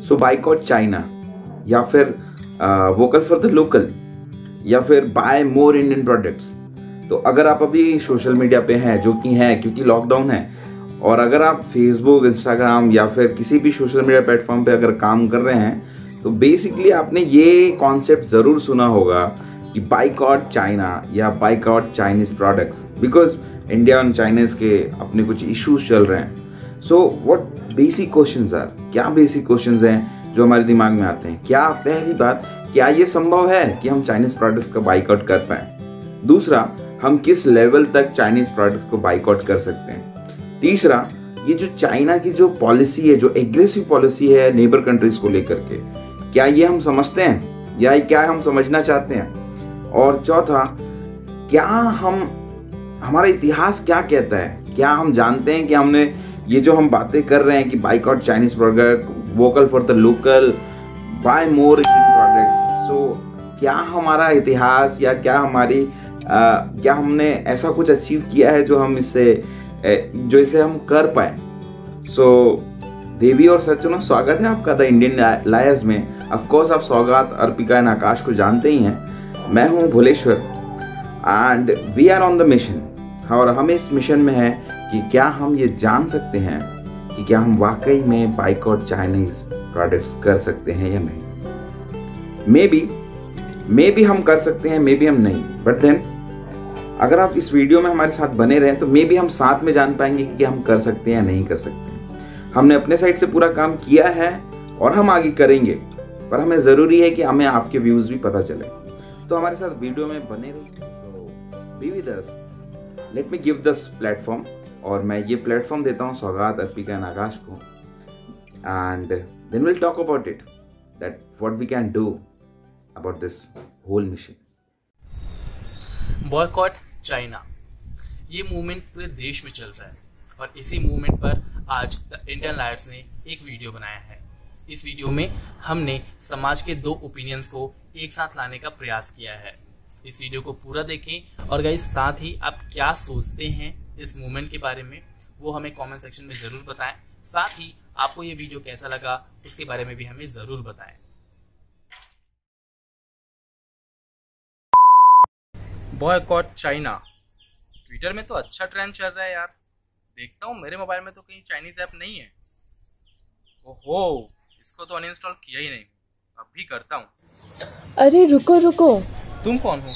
सो boycott China, या फिर vocal for the local, या फिर बाय मोर इंडियन प्रोडक्ट्स। तो अगर आप अभी सोशल मीडिया पे हैं, जो कि है क्योंकि लॉकडाउन है, और अगर आप फेसबुक, इंस्टाग्राम या फिर किसी भी सोशल मीडिया प्लेटफॉर्म पे अगर काम कर रहे हैं, तो बेसिकली आपने ये कॉन्सेप्ट ज़रूर सुना होगा कि बाइकआउट चाइना या boycott Chinese products, because India और चाइनीज के अपने कुछ इश्यूज चल रहे हैं। So what basic questions are, क्या बेसिक क्वेश्चंस हैं जो हमारे दिमाग में आते हैं? क्या पहली बात, क्या ये संभव है कि हम चाइनीज प्रोडक्ट्स का बाइकआउट कर पाएं? दूसरा, हम किस लेवल तक चाइनीज प्रोडक्ट्स को बाइकआउट कर सकते हैं? तीसरा, ये जो चाइना की जो पॉलिसी है, जो एग्रेसिव पॉलिसी है नेबर कंट्रीज को लेकर के, क्या ये हम समझते हैं या क्या हम समझना चाहते हैं? और चौथा, क्या हमारा इतिहास क्या कहता है? क्या हम जानते हैं कि हमने ये जो हम बातें कर रहे हैं कि boycott Chinese product, vocal for the local, buy more Indian products, so क्या हमारा इतिहास या क्या हमने ऐसा कुछ अचीव किया है जो इसे हम कर पाए? सो देवी और सज्जनों, स्वागत है आपका द इंडियन लायर्स में। ऑफ कोर्स आप सौगात, अर्पिका एंड आकाश को जानते ही हैं। मैं हूं Bhuleshwar and we are on the mission. और हम इस मिशन में हैं कि क्या हम ये जान सकते हैं कि क्या हम वाकई में बाइकआउट चाइनीज प्रोडक्ट्स कर सकते हैं या नहीं। मे बी हम कर सकते हैं, मे बी हम नहीं, बट देन अगर आप इस वीडियो में हमारे साथ बने रहें तो मे बी हम साथ में जान पाएंगे कि हम कर सकते हैं या नहीं कर सकते। हमने अपने साइड से पूरा काम किया है और हम आगे करेंगे, पर हमें ज़रूरी है कि हमें आपके व्यूज़ भी पता चले। तो हमारे साथ वीडियो में बने रहिए। तो be with us, let me give this platform, और मैं ये प्लेटफॉर्म देता हूँ सौगात, अर्पिका एंड आकाश को, and then will talk about it, that what we can do about this whole mission. Boycott China, ये मूवमेंट पूरे देश में चल रहा है और इसी मूवमेंट पर आज द इंडियन लायर्स ने एक वीडियो बनाया है। इस वीडियो में हमने समाज के दो ओपिनियंस को एक साथ लाने का प्रयास किया है। इस वीडियो को पूरा देखें और गाइस, साथ ही आप क्या सोचते हैं इस मूवमेंट के बारे में वो हमें कमेंट सेक्शन में जरूर बताएं। साथ ही आपको ये वीडियो कैसा लगा उसके बारे में भी हमें जरूर बताएं। बॉयकॉट चाइना, ट्विटर में तो अच्छा ट्रेंड चल रहा है यार। देखता हूँ मेरे मोबाइल में तो कहीं चाइनीज ऐप नहीं है। ओहो, इसको तो अनइंस्टॉल किया ही नहीं, अब भी करता हूँ। अरे रुको, तुम कौन हो?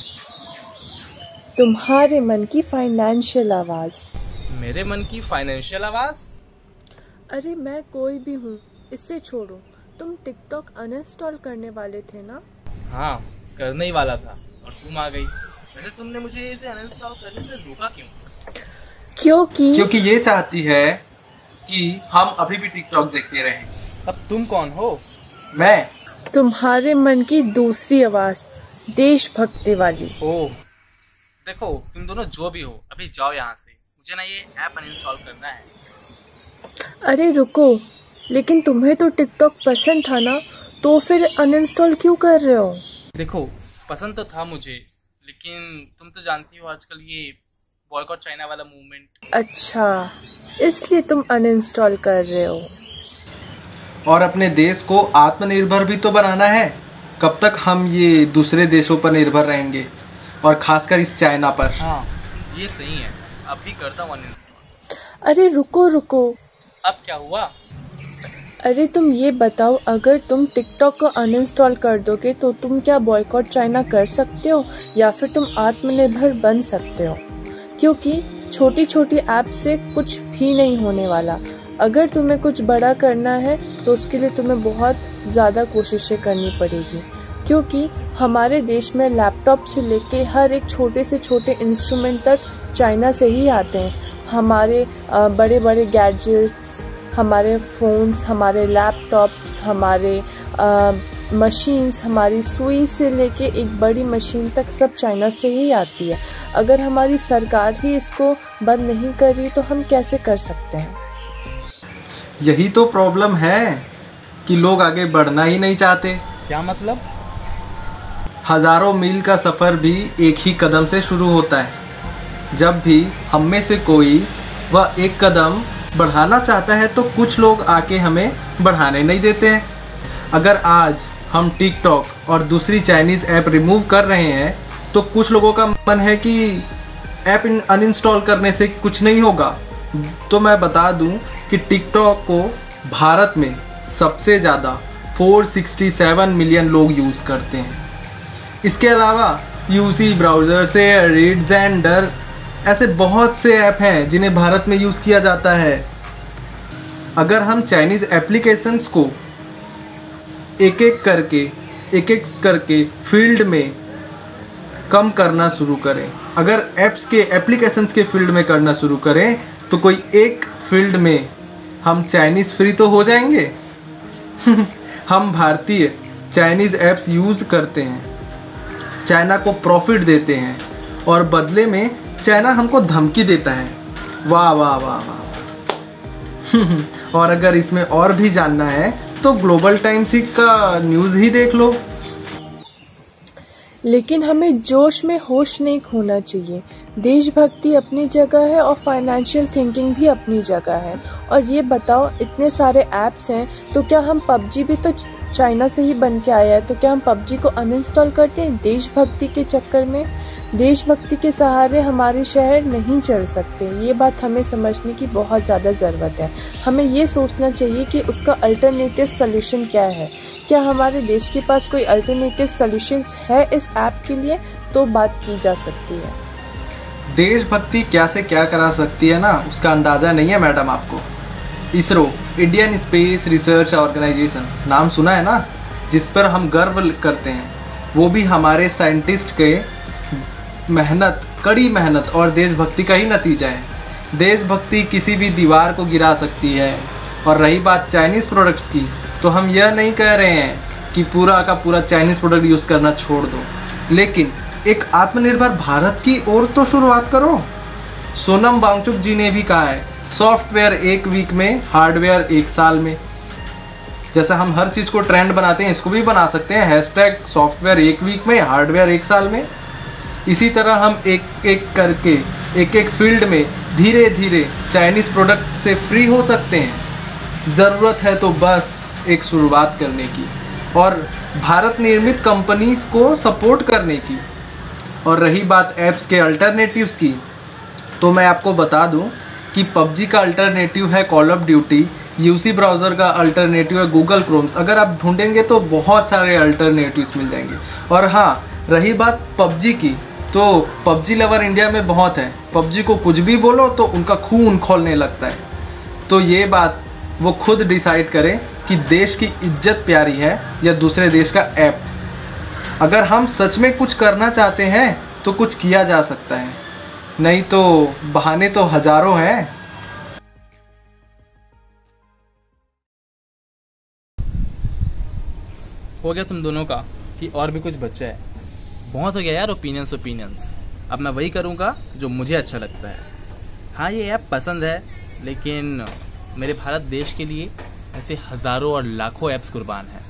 तुम्हारे मन की फाइनेंशियल आवाज। मेरे मन की फाइनेंशियल आवाज? अरे मैं कोई भी हूँ, इससे छोड़ो। तुम टिकटॉक अनइंस्टॉल करने वाले थे ना? हाँ, करने ही वाला था और तुम आ गई। वैसे तुमने मुझे इसे अनइंस्टॉल करने से रोका क्यों? क्योंकि ये चाहती है कि हम अभी भी टिकटॉक देखते रहें। अब तुम कौन हो? मैं तुम्हारे मन की दूसरी आवाज, देशभक्ति वाली। ओह, देखो तुम दोनों जो भी हो, अभी जाओ यहाँ से। मुझे ना ये ऐप अनइंस्टॉल करना है। अरे रुको, लेकिन तुम्हें तो टिकटॉक पसंद था ना, तो फिर अनइंस्टॉल क्यों कर रहे हो? देखो, पसंद तो था मुझे, लेकिन तुम तो जानती हो आजकल ये बॉयकॉट चाइना वाला मूवमेंट। अच्छा, इसलिए तुम अनइंस्टॉल कर रहे हो। और अपने देश को आत्मनिर्भर भी तो बनाना है। कब तक हम ये दूसरे देशों पर निर्भर रहेंगे, और खासकर इस चाइना पर। हाँ, ये सही है, अब भी करता हूँ अनइंस्टॉल। अरे रुको, अब क्या हुआ? अरे तुम ये बताओ, अगर तुम टिकटॉक को अनइंस्टॉल कर दोगे तो तुम क्या बॉयकॉट चाइना कर सकते हो या फिर तुम आत्मनिर्भर बन सकते हो? क्योंकि छोटी छोटी ऐप से कुछ भी नहीं होने वाला। अगर तुम्हें कुछ बड़ा करना है तो उसके लिए तुम्हें बहुत ज़्यादा कोशिशें करनी पड़ेगी, क्योंकि हमारे देश में लैपटॉप से लेके हर एक छोटे से छोटे इंस्ट्रूमेंट तक चाइना से ही आते हैं। हमारे बड़े बड़े गैजेट्स, हमारे फ़ोन्स, हमारे लैपटॉप्स, हमारे मशीन्स, हमारी सुई से लेके एक बड़ी मशीन तक सब चाइना से ही आती है। अगर हमारी सरकार ही इसको बंद नहीं कर रही तो हम कैसे कर सकते हैं? यही तो प्रॉब्लम है कि लोग आगे बढ़ना ही नहीं चाहते। क्या मतलब? हजारों मील का सफ़र भी एक ही कदम से शुरू होता है। जब भी हम में से कोई वह एक कदम बढ़ाना चाहता है तो कुछ लोग आके हमें बढ़ाने नहीं देते हैं। अगर आज हम टिकटॉक और दूसरी चाइनीज़ ऐप रिमूव कर रहे हैं तो कुछ लोगों का मन है कि ऐप अनइंस्टॉल करने से कुछ नहीं होगा। तो मैं बता दूं कि टिकटॉक को भारत में सबसे ज़्यादा 467 मिलियन लोग यूज़ करते हैं। इसके अलावा यूसी ब्राउज़र से रीडजेंडर ऐसे बहुत से ऐप हैं जिन्हें भारत में यूज़ किया जाता है। अगर हम चाइनीज़ एप्लीकेशंस को एक एक करके फील्ड में कम करना शुरू करें, अगर ऐप्स के एप्लीकेशंस के फील्ड में करना शुरू करें तो कोई एक फील्ड में हम चाइनीज़ फ्री तो हो जाएंगे। हम भारतीय चाइनीज़ ऐप्स यूज़ करते हैं, चाइना को प्रॉफिट देते हैं और बदले में चाइना हमको धमकी देता है। वाह वाह वाह वाह। और अगर इसमें और भी जानना है तो ग्लोबल टाइम्स का न्यूज़ ही देख लो। लेकिन हमें जोश में होश नहीं खोना चाहिए। देशभक्ति अपनी जगह है और फाइनेंशियल थिंकिंग भी अपनी जगह है। और ये बताओ, इतने सारे ऐप्स हैं तो क्या हम पबजी भी तो चाइना से ही बन के आया है, तो क्या हम पबजी को अनइंस्टॉल करते हैं देशभक्ति के चक्कर में? देशभक्ति के सहारे हमारे शहर नहीं चल सकते। ये बात हमें समझने की बहुत ज़्यादा ज़रूरत है। हमें ये सोचना चाहिए कि उसका अल्टरनेटिव सोल्यूशन क्या है। क्या हमारे देश के पास कोई अल्टरनेटिव सॉल्यूशंस है इस ऐप के लिए? तो बात की जा सकती है। देशभक्ति क्या से क्या करा सकती है ना, उसका अंदाज़ा नहीं है मैडम आपको। ISRO, Indian Space Research Organisation, नाम सुना है ना, जिस पर हम गर्व करते हैं। वो भी हमारे साइंटिस्ट के मेहनत, कड़ी मेहनत और देशभक्ति का ही नतीजा है। देशभक्ति किसी भी दीवार को गिरा सकती है। और रही बात चाइनीज़ प्रोडक्ट्स की, तो हम यह नहीं कह रहे हैं कि पूरा का पूरा चाइनीज़ प्रोडक्ट यूज़ करना छोड़ दो, लेकिन एक आत्मनिर्भर भारत की ओर तो शुरुआत करो। सोनम वांगचुक जी ने भी कहा है, सॉफ्टवेयर 1 वीक में, हार्डवेयर 1 साल में। जैसा हम हर चीज़ को ट्रेंड बनाते हैं, इसको भी बना सकते हैं, हैशटैग सॉफ्टवेयर 1 वीक में, हार्डवेयर 1 साल में। इसी तरह हम एक एक करके एक फील्ड में धीरे धीरे चाइनीज़ प्रोडक्ट से फ्री हो सकते हैं। ज़रूरत है तो बस एक शुरुआत करने की और भारत निर्मित कंपनीज़ को सपोर्ट करने की। और रही बात ऐप्स के अल्टरनेटिव्स की, तो मैं आपको बता दूं कि पबजी का अल्टरनेटिव है call of duty, UC browser का अल्टरनेटिव है गूगल क्रोम्स। अगर आप ढूंढेंगे तो बहुत सारे अल्टरनेटिव्स मिल जाएंगे। और हाँ, रही बात पबजी की, तो पबजी लवर इंडिया में बहुत है। पबजी को कुछ भी बोलो तो उनका खून खौलने लगता है। तो ये बात वो खुद डिसाइड करें कि देश की इज्जत प्यारी है या दूसरे देश का ऐप। अगर हम सच में कुछ करना चाहते हैं तो कुछ किया जा सकता है, नहीं तो बहाने तो हजारों हैं। हो गया तुम दोनों का कि और भी कुछ बच्चा है? बहुत हो गया यार ओपिनियंस। अब मैं वही करूँगा जो मुझे अच्छा लगता है। हाँ, ये ऐप पसंद है, लेकिन मेरे भारत देश के लिए ऐसे हजारों और लाखों ऐप्स कुर्बान हैं।